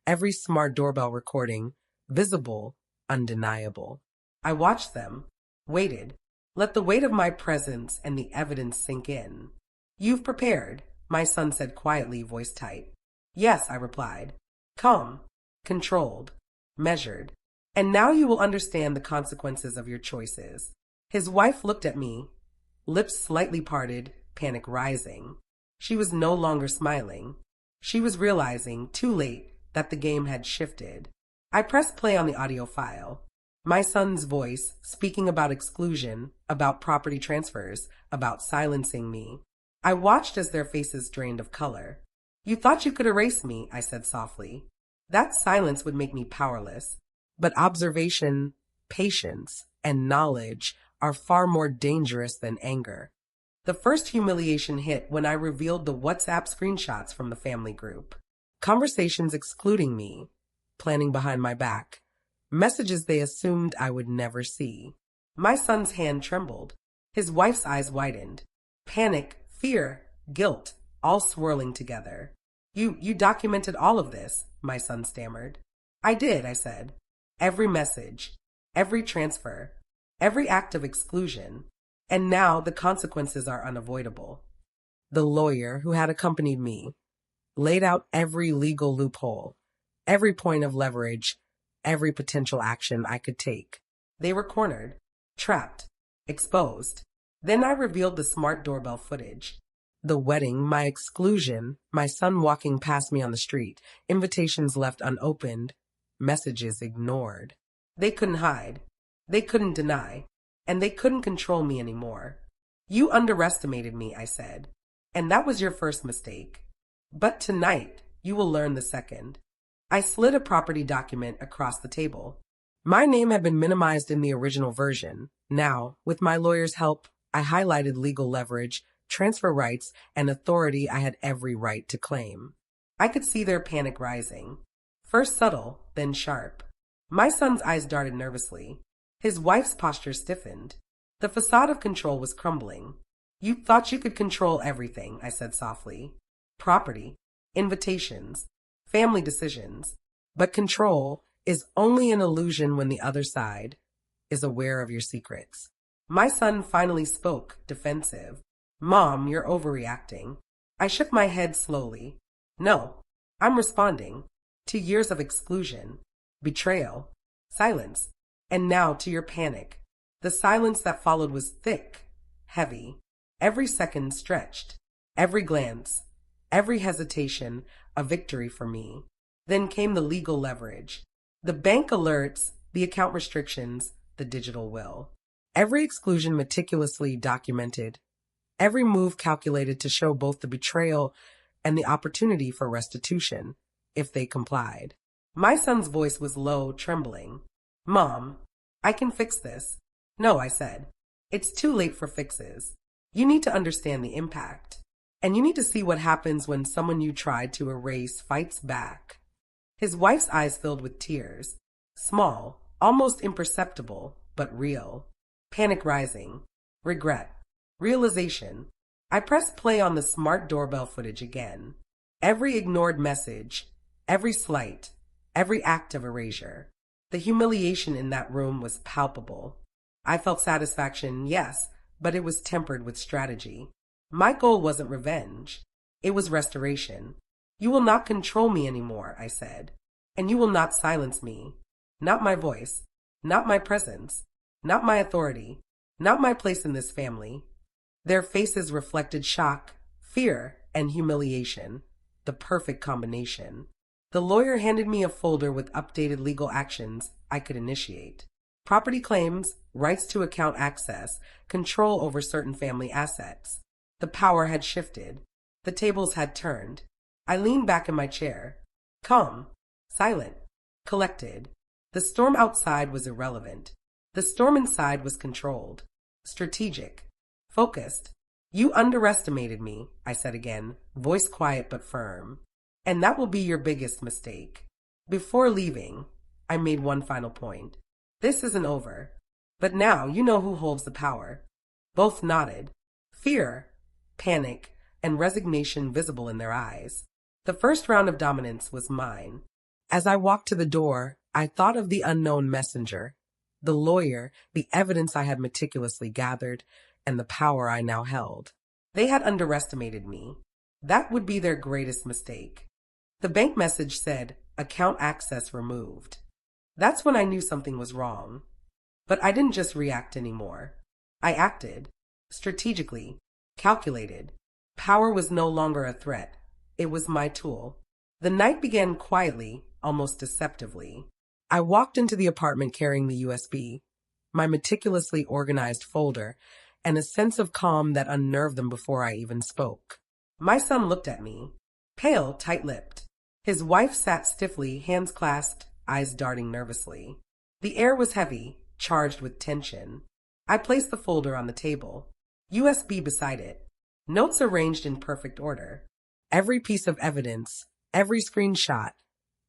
every smart doorbell recording, visible, undeniable. I watched them, waited, let the weight of my presence and the evidence sink in. You've prepared, my son said quietly, voice tight. Yes, I replied. Calm, controlled, measured. And now you will understand the consequences of your choices. His wife looked at me, lips slightly parted, panic rising. She was no longer smiling. She was realizing, too late, that the game had shifted. I pressed play on the audio file. My son's voice, speaking about exclusion, about property transfers, about silencing me. I watched as their faces drained of color. You thought you could erase me, I said softly. That silence would make me powerless. But observation, patience, and knowledge are far more dangerous than anger. The first humiliation hit when I revealed the WhatsApp screenshots from the family group. Conversations excluding me, planning behind my back, messages they assumed I would never see. My son's hand trembled. His wife's eyes widened. Panic, fear, guilt, all swirling together. You documented all of this, my son stammered. I did, I said. Every message, every transfer, every act of exclusion. And now the consequences are unavoidable. The lawyer who had accompanied me laid out every legal loophole, every point of leverage, every potential action I could take. They were cornered, trapped, exposed. Then I revealed the smart doorbell footage. The wedding, my exclusion, my son walking past me on the street, invitations left unopened, messages ignored. They couldn't hide. They couldn't deny. And they couldn't control me anymore. You underestimated me, I said. And that was your first mistake. But tonight, you will learn the second. I slid a property document across the table. My name had been minimized in the original version. Now, with my lawyer's help, I highlighted legal leverage, transfer rights, and authority I had every right to claim. I could see their panic rising. First subtle, then sharp. My son's eyes darted nervously. His wife's posture stiffened. The facade of control was crumbling. You thought you could control everything, I said softly. Property, invitations, family decisions. But control is only an illusion when the other side is aware of your secrets. My son finally spoke, defensive. Mom, you're overreacting. I shook my head slowly. No, I'm responding to years of exclusion, betrayal, silence, and now to your panic. The silence that followed was thick, heavy. Every second stretched, every glance, every hesitation, a victory for me. Then came the legal leverage. The bank alerts, the account restrictions, the digital will. Every exclusion meticulously documented. Every move calculated to show both the betrayal and the opportunity for restitution, if they complied. My son's voice was low, trembling. Mom, I can fix this. No, I said. It's too late for fixes. You need to understand the impact. And you need to see what happens when someone you tried to erase fights back. His wife's eyes filled with tears. Small, almost imperceptible, but real. Panic rising. Regret. Realization. I pressed play on the smart doorbell footage again. Every ignored message, every slight, every act of erasure. The humiliation in that room was palpable. I felt satisfaction, yes, but it was tempered with strategy. My goal wasn't revenge. It was restoration. You will not control me anymore, I said. And you will not silence me. Not my voice. Not my presence. Not my authority. Not my place in this family. Their faces reflected shock, fear, and humiliation. The perfect combination. The lawyer handed me a folder with updated legal actions I could initiate. Property claims, rights to account access, control over certain family assets. The power had shifted. The tables had turned. I leaned back in my chair. Calm, silent, collected. The storm outside was irrelevant. The storm inside was controlled, strategic, focused. You underestimated me, I said again, voice quiet but firm. And that will be your biggest mistake. Before leaving, I made one final point. This isn't over. But now you know who holds the power. Both nodded. Fear, panic, and resignation visible in their eyes. The first round of dominance was mine. As I walked to the door, I thought of the unknown messenger, the lawyer, the evidence I had meticulously gathered, and the power I now held. They had underestimated me. That would be their greatest mistake. The bank message said, account access removed. That's when I knew something was wrong. But I didn't just react anymore. I acted. Strategically. Calculated. Power was no longer a threat. It was my tool. The night began quietly, almost deceptively. I walked into the apartment carrying the USB, my meticulously organized folder, and a sense of calm that unnerved them before I even spoke. My son looked at me, pale, tight-lipped. His wife sat stiffly, hands clasped, eyes darting nervously. The air was heavy, charged with tension. I placed the folder on the table, USB beside it, notes arranged in perfect order. Every piece of evidence, every screenshot,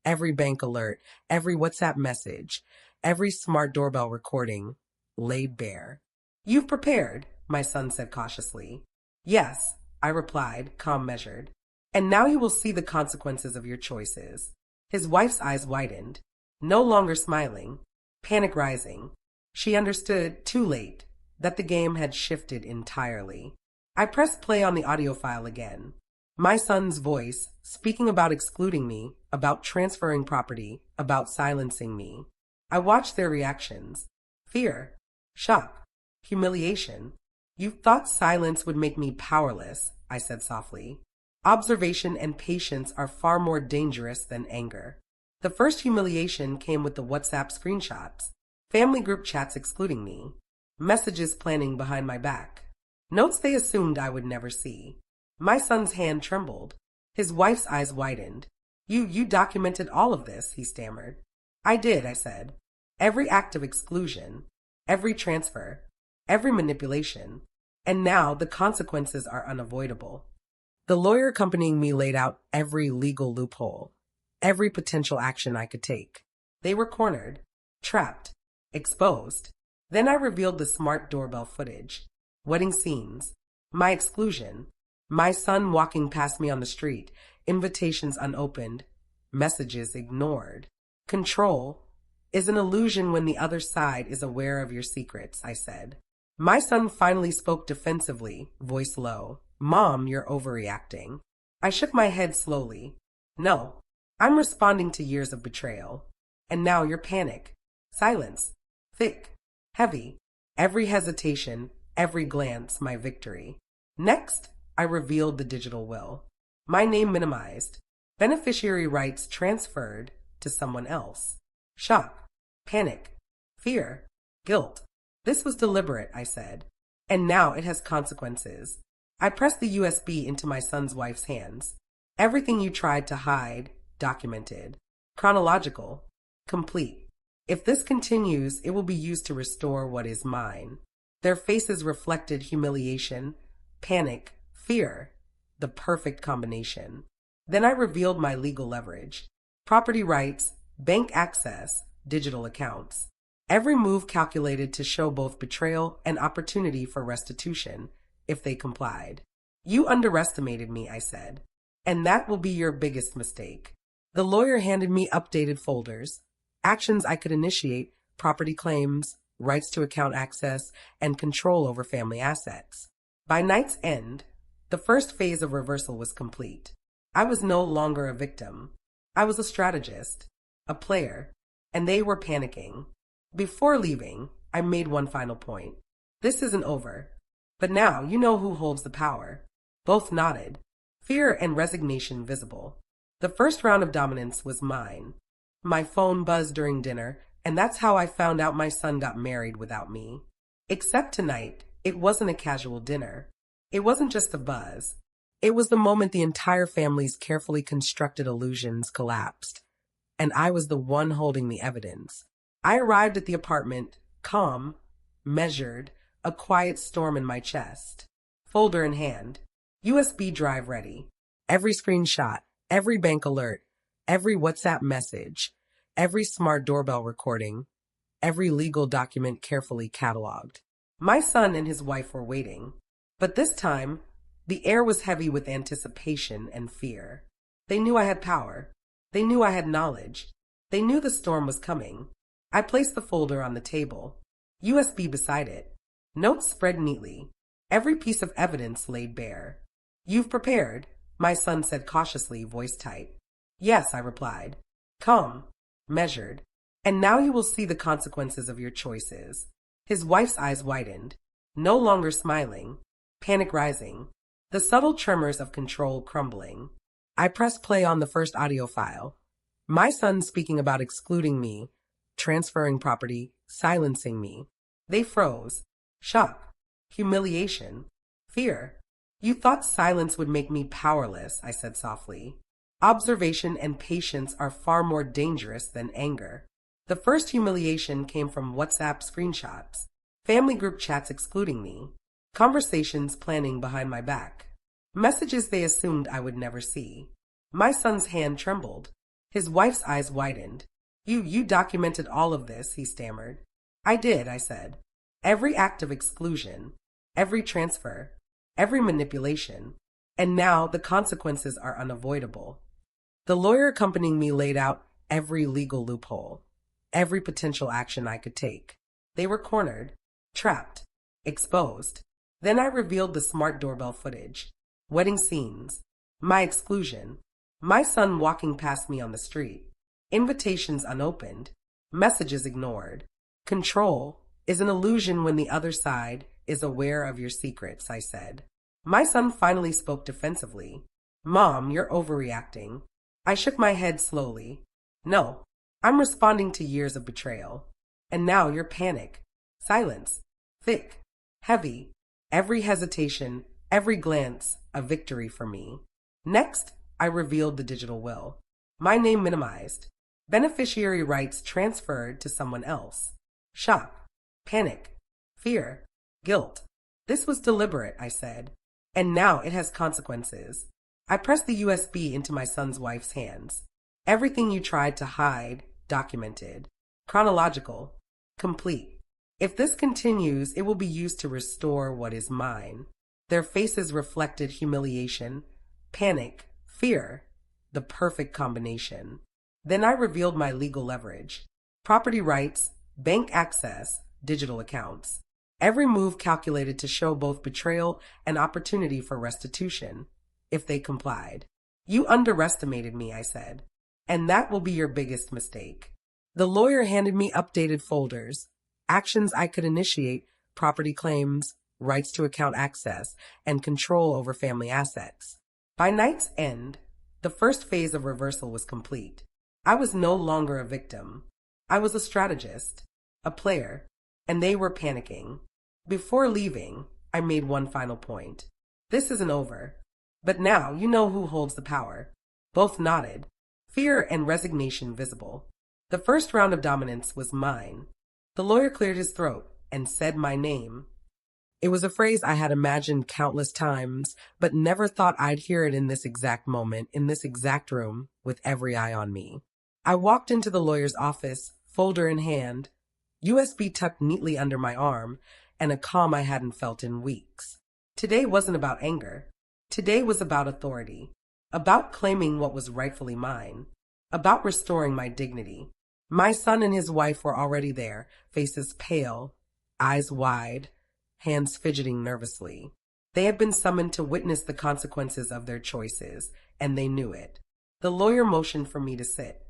every bank alert, every WhatsApp message, every smart doorbell recording, laid bare. You've prepared, my son said cautiously. Yes, I replied, calm measured. And now you will see the consequences of your choices. His wife's eyes widened, no longer smiling, panic rising. She understood, too late, that the game had shifted entirely. I pressed play on the audio file again. My son's voice, speaking about excluding me, about transferring property, about silencing me. I watched their reactions. Fear, shock, humiliation. You thought silence would make me powerless, I said softly. Observation and patience are far more dangerous than anger. The first humiliation came with the WhatsApp screenshots, family group chats excluding me, messages planning behind my back, notes they assumed I would never see. My son's hand trembled. His wife's eyes widened. You documented all of this, he stammered. I did, I said. Every act of exclusion, every transfer, every manipulation. And now the consequences are unavoidable. The lawyer accompanying me laid out every legal loophole, every potential action I could take. They were cornered, trapped, exposed. Then I revealed the smart doorbell footage, wedding scenes, my exclusion, my son walking past me on the street, invitations unopened, messages ignored. Control is an illusion when the other side is aware of your secrets, I said. My son finally spoke defensively, voice low. Mom, you're overreacting. I shook my head slowly. No, I'm responding to years of betrayal. And now your panic. Silence. Thick. Heavy. Every hesitation, every glance, my victory. Next, I revealed the digital will. My name minimized. Beneficiary rights transferred to someone else. Shock. Panic. Fear. Guilt. This was deliberate, I said. And now it has consequences. I pressed the USB into my son's wife's hands. Everything you tried to hide, documented. Chronological. Complete. If this continues, it will be used to restore what is mine. Their faces reflected humiliation, panic, fear. The perfect combination. Then I revealed my legal leverage. Property rights, bank access, digital accounts. Every move calculated to show both betrayal and opportunity for restitution, if they complied. You underestimated me, I said. And that will be your biggest mistake. The lawyer handed me updated folders, actions I could initiate, property claims, rights to account access, and control over family assets. By night's end, the first phase of reversal was complete. I was no longer a victim. I was a strategist, a player, and they were panicking. Before leaving, I made one final point. This isn't over. But now you know who holds the power. Both nodded, fear and resignation visible. The first round of dominance was mine. My phone buzzed during dinner, and that's how I found out my son got married without me. Except tonight, it wasn't a casual dinner. It wasn't just a buzz. It was the moment the entire family's carefully constructed illusions collapsed. And I was the one holding the evidence. I arrived at the apartment, calm, measured, a quiet storm in my chest. Folder in hand, USB drive ready. Every screenshot, every bank alert, every WhatsApp message, every smart doorbell recording, every legal document carefully cataloged. My son and his wife were waiting. But this time, the air was heavy with anticipation and fear. They knew I had power. They knew I had knowledge. They knew the storm was coming. I placed the folder on the table, USB beside it. Notes spread neatly. Every piece of evidence laid bare. You've prepared, my son said cautiously, voice tight. Yes, I replied. Calm, measured. And now you will see the consequences of your choices. His wife's eyes widened, no longer smiling, panic rising, the subtle tremors of control crumbling. I pressed play on the first audio file. My son speaking about excluding me, transferring property, silencing me. They froze. Shock. Humiliation. Fear. You thought silence would make me powerless, I said softly. Observation and patience are far more dangerous than anger. The first humiliation came from WhatsApp screenshots, family group chats excluding me, conversations planning behind my back, messages they assumed I would never see. My son's hand trembled. His wife's eyes widened. You documented all of this, he stammered. I did, I said. Every act of exclusion, every transfer, every manipulation. And now the consequences are unavoidable. The lawyer accompanying me laid out every legal loophole, every potential action I could take. They were cornered, trapped, exposed. Then I revealed the smart doorbell footage, wedding scenes, my exclusion, my son walking past me on the street, invitations unopened, messages ignored. Control is an illusion when the other side is aware of your secrets, I said. My son finally spoke defensively. Mom, you're overreacting. I shook my head slowly. No, I'm responding to years of betrayal. And now your panic. Silence. Thick. Heavy. Every hesitation, every glance, a victory for me. Next, I revealed the digital will. My name minimized. Beneficiary rights transferred to someone else. Shock. Panic. Fear. Guilt. This was deliberate, I said. And now it has consequences. I pressed the USB into my son's wife's hands. Everything you tried to hide, documented. Chronological. Complete. If this continues, it will be used to restore what is mine. Their faces reflected humiliation, panic, fear, the perfect combination. Then I revealed my legal leverage. Property rights, bank access, digital accounts. Every move calculated to show both betrayal and opportunity for restitution, if they complied. You underestimated me, I said, and that will be your biggest mistake. The lawyer handed me updated folders, actions I could initiate, property claims, rights to account access, and control over family assets. By night's end, the first phase of reversal was complete. I was no longer a victim. I was a strategist, a player, and they were panicking. Before leaving, I made one final point. This isn't over. But now you know who holds the power. Both nodded, fear and resignation visible. The first round of dominance was mine. The lawyer cleared his throat and said my name. It was a phrase I had imagined countless times, but never thought I'd hear it in this exact moment, in this exact room, with every eye on me. I walked into the lawyer's office, folder in hand, USB tucked neatly under my arm, and a calm I hadn't felt in weeks. Today wasn't about anger. Today was about authority, about claiming what was rightfully mine, about restoring my dignity. My son and his wife were already there, faces pale, eyes wide, hands fidgeting nervously. They had been summoned to witness the consequences of their choices, and they knew it. The lawyer motioned for me to sit.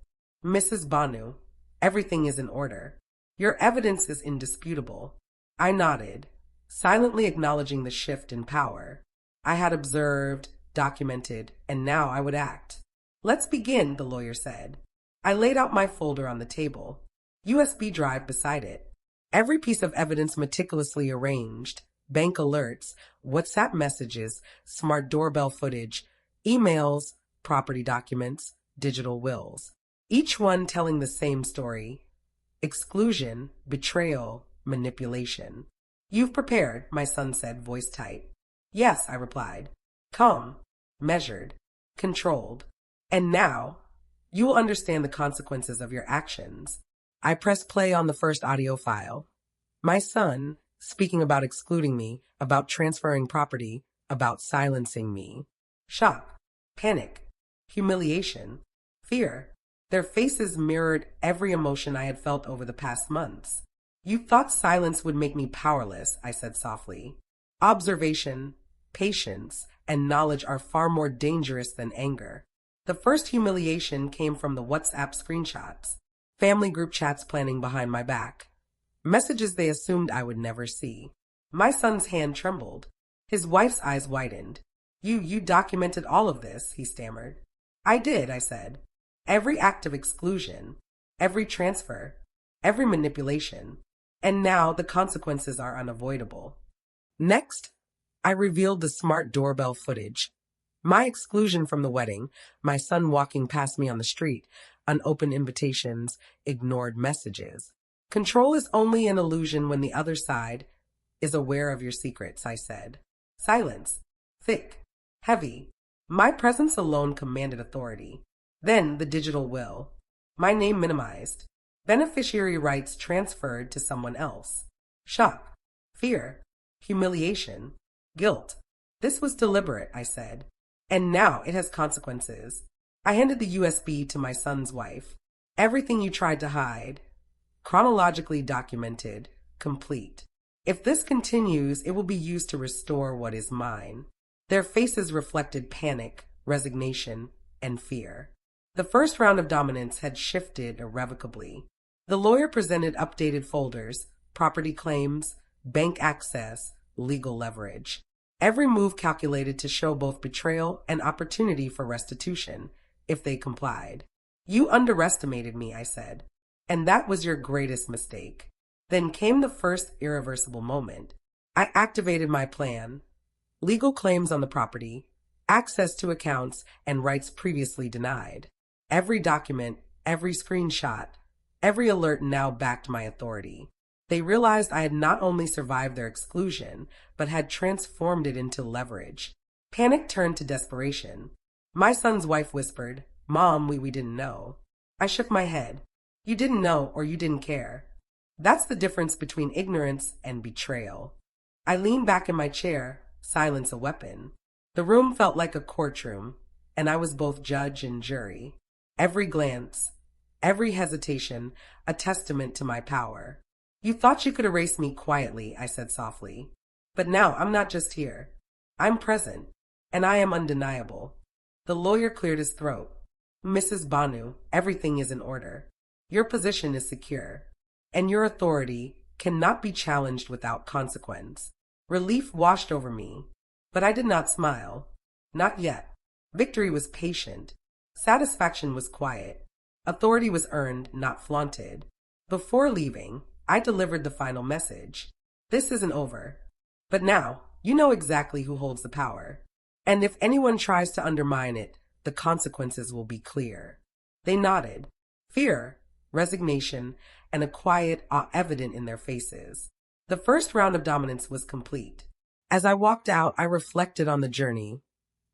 Mrs. Banu, everything is in order. Your evidence is indisputable. I nodded, silently acknowledging the shift in power. I had observed, documented, and now I would act. Let's begin, the lawyer said. I laid out my folder on the table, USB drive beside it. Every piece of evidence meticulously arranged, bank alerts, WhatsApp messages, smart doorbell footage, emails, property documents, digital wills. Each one telling the same story. Exclusion, betrayal, manipulation. You've prepared, my son said, voice tight. Yes, I replied. Calm, measured, controlled. And now, you will understand the consequences of your actions. I pressed play on the first audio file. My son, speaking about excluding me, about transferring property, about silencing me. Shock, panic, humiliation, fear. Their faces mirrored every emotion I had felt over the past months. You thought silence would make me powerless, I said softly. Observation, patience, and knowledge are far more dangerous than anger. The first humiliation came from the WhatsApp screenshots, family group chats planning behind my back, messages they assumed I would never see. My son's hand trembled. His wife's eyes widened. You documented all of this, he stammered. I did, I said. Every act of exclusion, every transfer, every manipulation. And now the consequences are unavoidable. Next, I revealed the smart doorbell footage. My exclusion from the wedding, my son walking past me on the street, unopened invitations, ignored messages. Control is only an illusion when the other side is aware of your secrets, I said. Silence. Thick. Heavy. My presence alone commanded authority. Then the digital will. My name minimized. Beneficiary rights transferred to someone else. Shock. Fear. Humiliation. Guilt. This was deliberate, I said. And now it has consequences. I handed the USB to my son's wife. Everything you tried to hide. Chronologically documented. Complete. If this continues, it will be used to restore what is mine. Their faces reflected panic, resignation, and fear. The first round of dominance had shifted irrevocably. The lawyer presented updated folders, property claims, bank access, legal leverage. Every move calculated to show both betrayal and opportunity for restitution, if they complied. You underestimated me, I said, and that was your greatest mistake. Then came the first irreversible moment. I activated my plan. Legal claims on the property, access to accounts, and rights previously denied. Every document, every screenshot, every alert now backed my authority. They realized I had not only survived their exclusion, but had transformed it into leverage. Panic turned to desperation. My son's wife whispered, Mom, we didn't know. I shook my head. You didn't know or you didn't care. That's the difference between ignorance and betrayal. I leaned back in my chair, silence a weapon. The room felt like a courtroom, and I was both judge and jury. Every glance, every hesitation, a testament to my power. You thought you could erase me quietly, I said softly. But now I'm not just here. I'm present, and I am undeniable. The lawyer cleared his throat. Mrs. Banu, everything is in order. Your position is secure, and your authority cannot be challenged without consequence. Relief washed over me, but I did not smile. Not yet. Victory was patient. Satisfaction was quiet. Authority was earned, not flaunted. Before leaving, I delivered the final message. This isn't over. But now, you know exactly who holds the power. And if anyone tries to undermine it, the consequences will be clear. They nodded. Fear, resignation, and a quiet awe evident in their faces. The first round of dominance was complete. As I walked out, I reflected on the journey.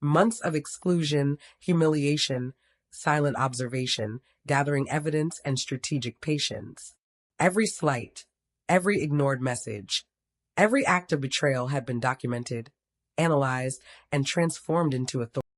Months of exclusion, humiliation, silent observation, gathering evidence, and strategic patience. Every slight, every ignored message, every act of betrayal had been documented, analyzed, and transformed into authority.